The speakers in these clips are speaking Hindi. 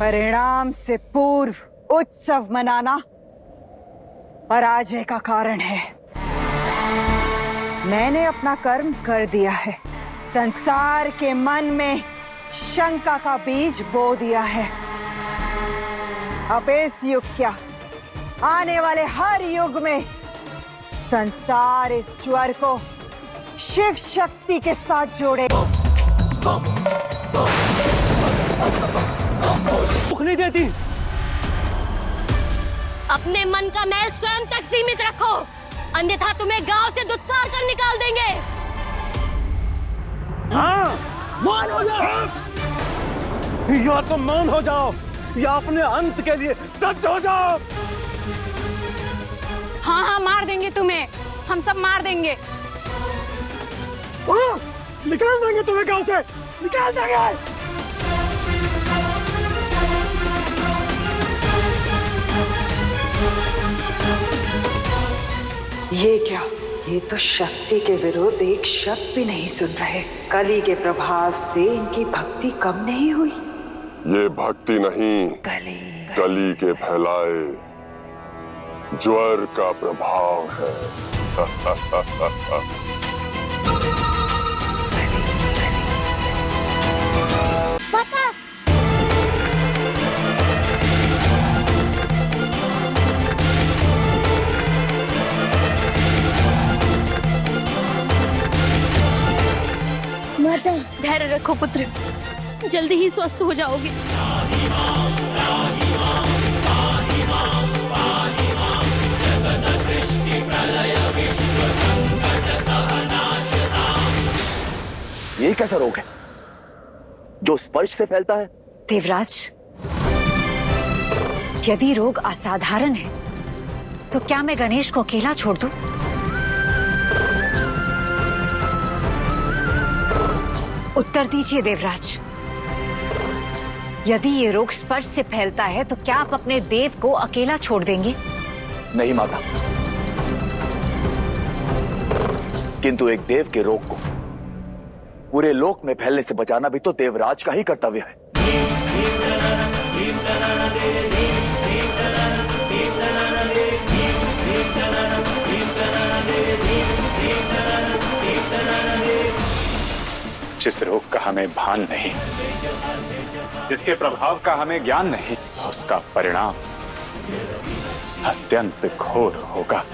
परिणाम से पूर्व उत्सव मनाना पराजय का कारण है। मैंने अपना कर्म कर दिया है। संसार के मन में शंका का बीज बो दिया है। अब इस युग क्या, आने वाले हर युग में संसार इस ज्वर को शिव शक्ति के साथ जोड़े। भूख नहीं देती। अपने मन का मैल स्वयं तक सीमित रखो, अन्यथा तुम्हें गांव से दुत्कार कर निकाल देंगे। हाँ, मौन हो जाओ। या तो मौन हो जाओ या अपने अंत के लिए सच हो जाओ। हाँ हाँ, मार देंगे तुम्हें, हम सब मार देंगे। निकाल देंगे तुम्हें गांव से, निकाल देंगे। ये क्या, ये तो शक्ति के विरुद्ध एक शब्द भी नहीं सुन रहे। कली के प्रभाव से इनकी भक्ति कम नहीं हुई। ये भक्ति नहीं, कली के फैलाए ज्वर का प्रभाव है। पापा, माता, धैर्य रखो पुत्र, जल्दी ही स्वस्थ हो जाओगे। ये कैसा रोग है जो स्पर्श से फैलता है? देवराज, यदि रोग असाधारण है तो क्या मैं गणेश को अकेला छोड़ दूं? उत्तर दीजिए देवराज। यदि ये रोग स्पर्श से फैलता है तो क्या आप अपने देव को अकेला छोड़ देंगे? नहीं माता, किंतु एक देव के रोग को पूरे लोक में फैलने से बचाना भी तो देवराज का ही कर्तव्य है। जिस रोग का हमें भान नहीं, जिसके प्रभाव का हमें ज्ञान नहीं, उसका परिणाम अत्यंत घोर होगा।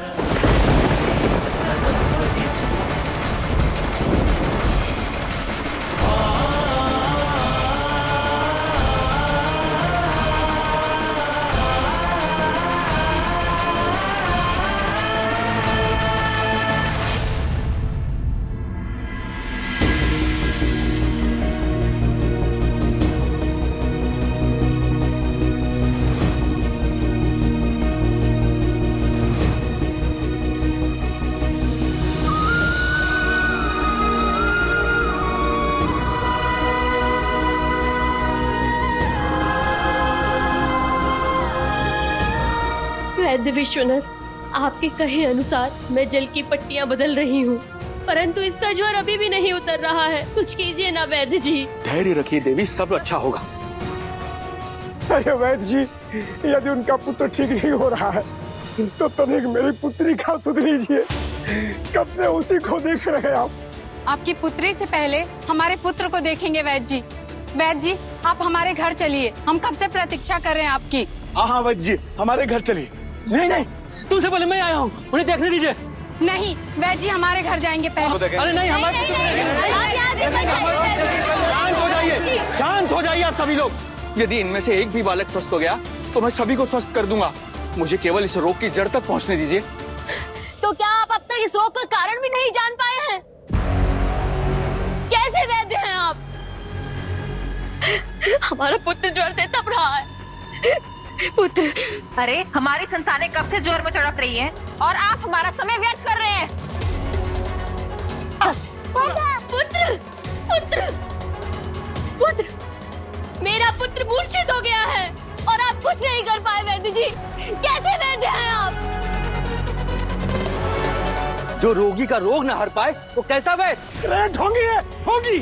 वैद्य विश्वनाथ, आपके कहे अनुसार मैं जल की पट्टियां बदल रही हूँ, परंतु इसका ज्वर अभी भी नहीं उतर रहा है। कुछ कीजिए ना वैद्य जी। धैर्य रखिए देवी, सब अच्छा होगा। अरे वैद्य जी, यदि उनका पुत्र ठीक नहीं हो रहा है तो तनिक मेरी पुत्री का सुध लीजिए। कब से उसी को देख रहे हैं आप। आपकी पुत्री से पहले हमारे पुत्र को देखेंगे वैद्य जी। वैद्य जी, आप हमारे घर चलिए, हम कब से प्रतीक्षा कर रहे हैं आपकी। हाँ वैद्य जी, हमारे घर चलिए। नहीं नहीं, तुमसे पहले मैं आया हूँ, उन्हें देखने दीजिए। नहीं वैद्य जी, हमारे घर जाएंगे पहले। अरे नहीं, हमारे शांत हो जाइए, शांत हो जाइए आप सभी लोग। यदि इनमें से एक भी बालक स्वस्थ हो गया तो मैं सभी को स्वस्थ कर दूंगा। मुझे केवल इस रोग की जड़ तक पहुंचने दीजिए। तो क्या आप अब तक इस रोग का कारण भी नहीं जान पाए हैं? कैसे वैद्य हैं आप? हमारा पुत्र ज्वर से तप रहा है। पुत्र, अरे हमारी संतानें कब से ज्वर में तड़प रही हैं और आप हमारा समय व्यर्थ कर रहे हैं। पुत्र, पुत्र, पुत्र, मेरा पुत्र मूर्छित हो गया है और आप कुछ नहीं कर पाए वैद्य जी। कैसे वैद्य हैं आप? जो रोगी का रोग न हर पाए वो कैसा वैद्य? ग्रहण होगी है, होगी।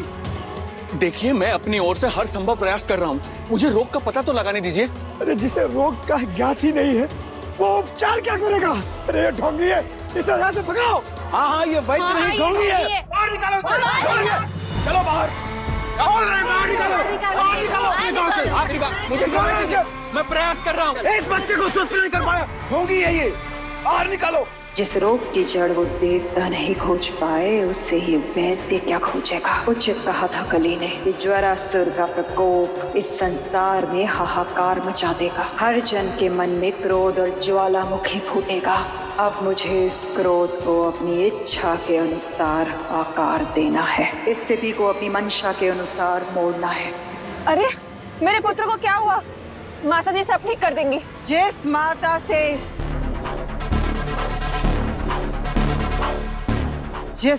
देखिए, मैं अपनी ओर से हर संभव प्रयास कर रहा हूँ। मुझे रोग का पता तो लगाने दीजिए। अरे जिसे रोग का ज्ञात ही नहीं है वो उपचार क्या करेगा? अरे ये ढोंगी है, इसे यहाँ से भगाओ। हाँ, ये वैद्य नहीं, ढोंगी है। बाहर निकालो, चलो बाहर। बाहर निकालो, अपने गाँव से। आखिरी बार मुझे समझ दीजिए, मैं प्रयास कर रहा हूँ। इस बच्चे को स्वस्थ नहीं कर पाया, ढोंगी है ये। बाहर निकालो। जिस रोग की जड़ वो देवता नहीं खोज पाए, उससे ही वैद्य क्या खोजेगा? उचित कहा था कली ने कि ज्वरासुर का प्रकोप इस संसार में हाहाकार मचा देगा। हर जन के मन में क्रोध और ज्वालामुखी फूटेगा। अब मुझे इस क्रोध को अपनी इच्छा के अनुसार आकार देना है, स्थिति को अपनी मंशा के अनुसार मोड़ना है। अरे मेरे पुत्र को क्या हुआ? माता जी सब ठीक कर देंगी। जिस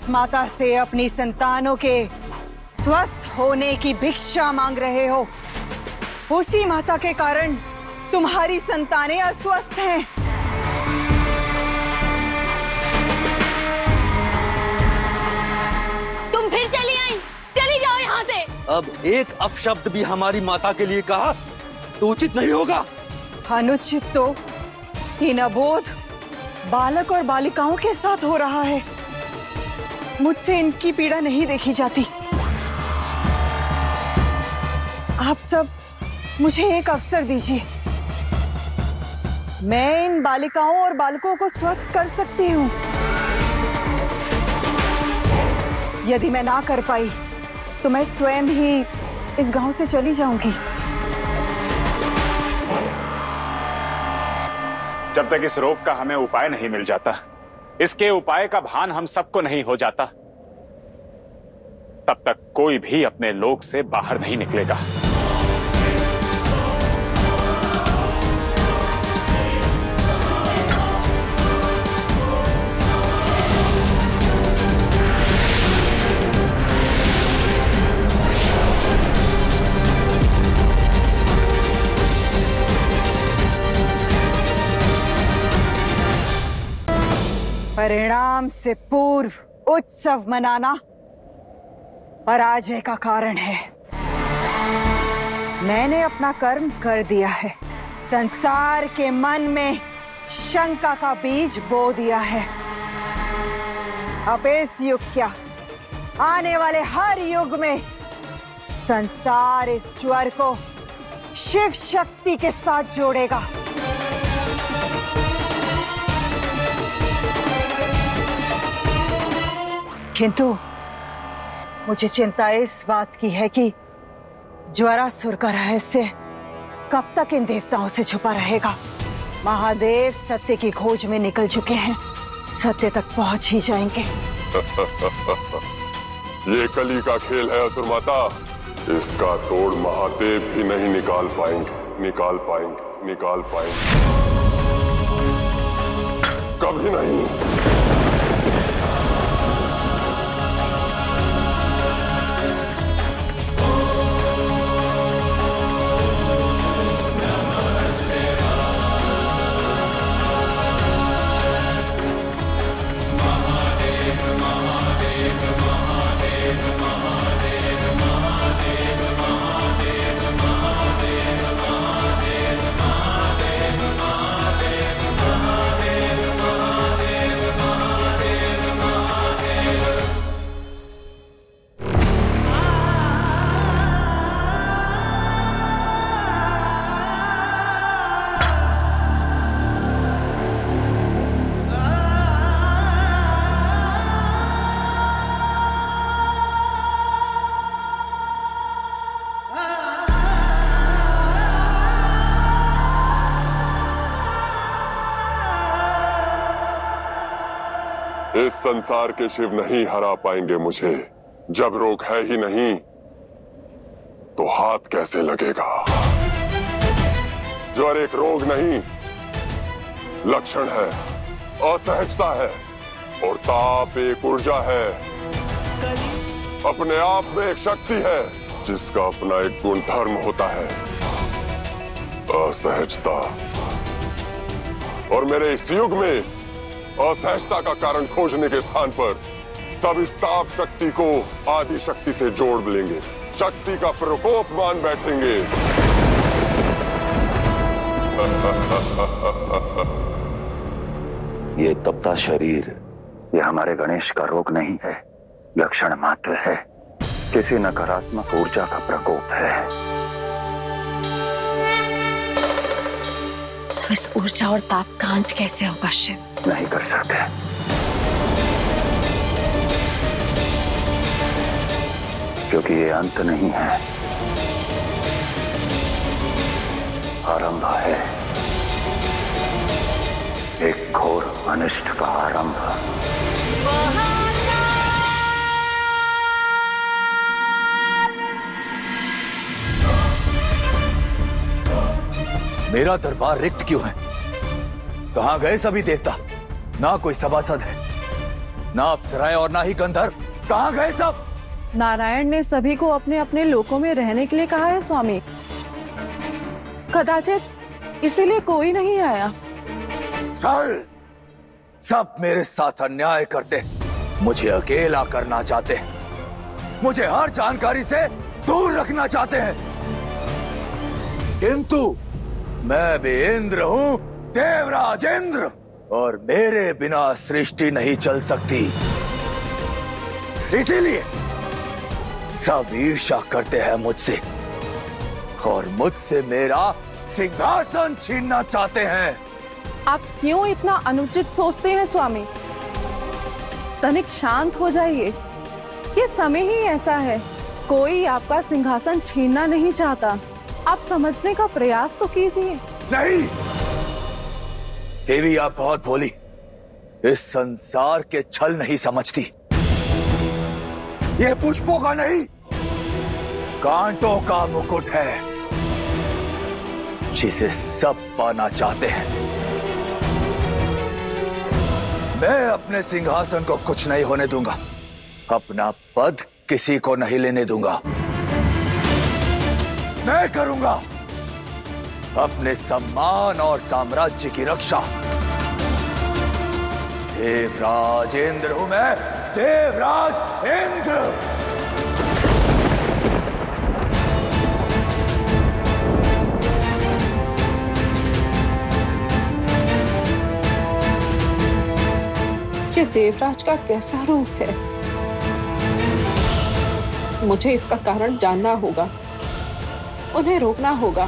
माता से अपनी संतानों के स्वस्थ होने की भिक्षा मांग रहे हो, उसी माता के कारण तुम्हारी संतानें अस्वस्थ हैं। तुम फिर चली आई, चली जाओ यहाँ से। अब एक अपशब्द भी हमारी माता के लिए कहा तो उचित नहीं होगा। अनुचित तो इन अबोध बालक और बालिकाओं के साथ हो रहा है। मुझसे इनकी पीड़ा नहीं देखी जाती। आप सब मुझे एक अवसर दीजिए, मैं इन बालिकाओं और बालकों को स्वस्थ कर सकती हूँ। यदि मैं ना कर पाई तो मैं स्वयं ही इस गांव से चली जाऊंगी। जब तक इस रोग का हमें उपाय नहीं मिल जाता, इसके उपाय का भान हम सबको नहीं हो जाता, तब तक कोई भी अपने लोक से बाहर नहीं निकलेगा। परिणाम से पूर्व उत्सव मनाना पराजय का कारण है। मैंने अपना कर्म कर दिया है, संसार के मन में शंका का बीज बो दिया है। अब इस युग क्या, आने वाले हर युग में संसार इस ज्वर को शिव शक्ति के साथ जोड़ेगा। किंतु मुझे चिंता इस बात की है कि ज्वरासुर का रहस्य कब तक इन देवताओं से छुपा रहेगा। महादेव सत्य की खोज में निकल चुके हैं, सत्य तक पहुंच ही जाएंगे। ये कली का खेल है असुर माता, इसका तोड़ महादेव भी नहीं निकाल पाएंगे। कभी नहीं। इस संसार के शिव नहीं हरा पाएंगे मुझे। जब रोग है ही नहीं तो हाथ कैसे लगेगा? ज्वर एक रोग नहीं, लक्षण है, असहजता है, और ताप एक ऊर्जा है, अपने आप में एक शक्ति है जिसका अपना एक गुण धर्म होता है, असहजता। और मेरे इस युग में असहजता का कारण खोजने के स्थान पर सब इस ताप शक्ति को आदि शक्ति से जोड़ लेंगे, शक्ति का प्रकोप मान बैठेंगे। ये तपता शरीर, ये हमारे गणेश का रोग नहीं है, यह क्षण मात्र है, किसी नकारात्मक ऊर्जा का प्रकोप है। तो इस ऊर्जा और ताप का अंत कैसे होगा शिव? नहीं कर सकते, क्योंकि ये अंत नहीं है, आरंभ है, एक घोर अनिष्ट का आरंभ। मेरा दरबार रिक्त क्यों है? कहां गए सभी देवता? ना कोई सभासद है, ना अप्सराएं और ना ही गंधर्व। कहां गए सब? नारायण ने सभी को अपने अपने लोकों में रहने के लिए कहा है स्वामी। कदाचित इसीलिए कोई नहीं आया। चल, सब मेरे साथ अन्याय करते, मुझे अकेला करना चाहते, मुझे हर जानकारी से दूर रखना चाहते हैं, किंतु मैं भी इंद्र हूं, देवराज इंद्र, और मेरे बिना सृष्टि नहीं चल सकती। इसीलिए सब ईर्ष्या करते हैं मुझसे, और मुझसे मेरा सिंहासन छीनना चाहते हैं। आप क्यों इतना अनुचित सोचते हैं स्वामी? तनिक शांत हो जाइए, ये समय ही ऐसा है, कोई आपका सिंहासन छीनना नहीं चाहता। आप समझने का प्रयास तो कीजिए। नहीं देवी, आप बहुत भोली, इस संसार के छल नहीं समझती। यह पुष्पों का नहीं, कांटों का मुकुट है, जिसे सब पाना चाहते हैं। मैं अपने सिंहासन को कुछ नहीं होने दूंगा, अपना पद किसी को नहीं लेने दूंगा। मैं करूंगा अपने सम्मान और साम्राज्य की रक्षा। देवराज इंद्र हूं मैं, देवराज इंद्र। ये देवराज का कैसा रूप है? मुझे इसका कारण जानना होगा, उन्हें रोकना होगा।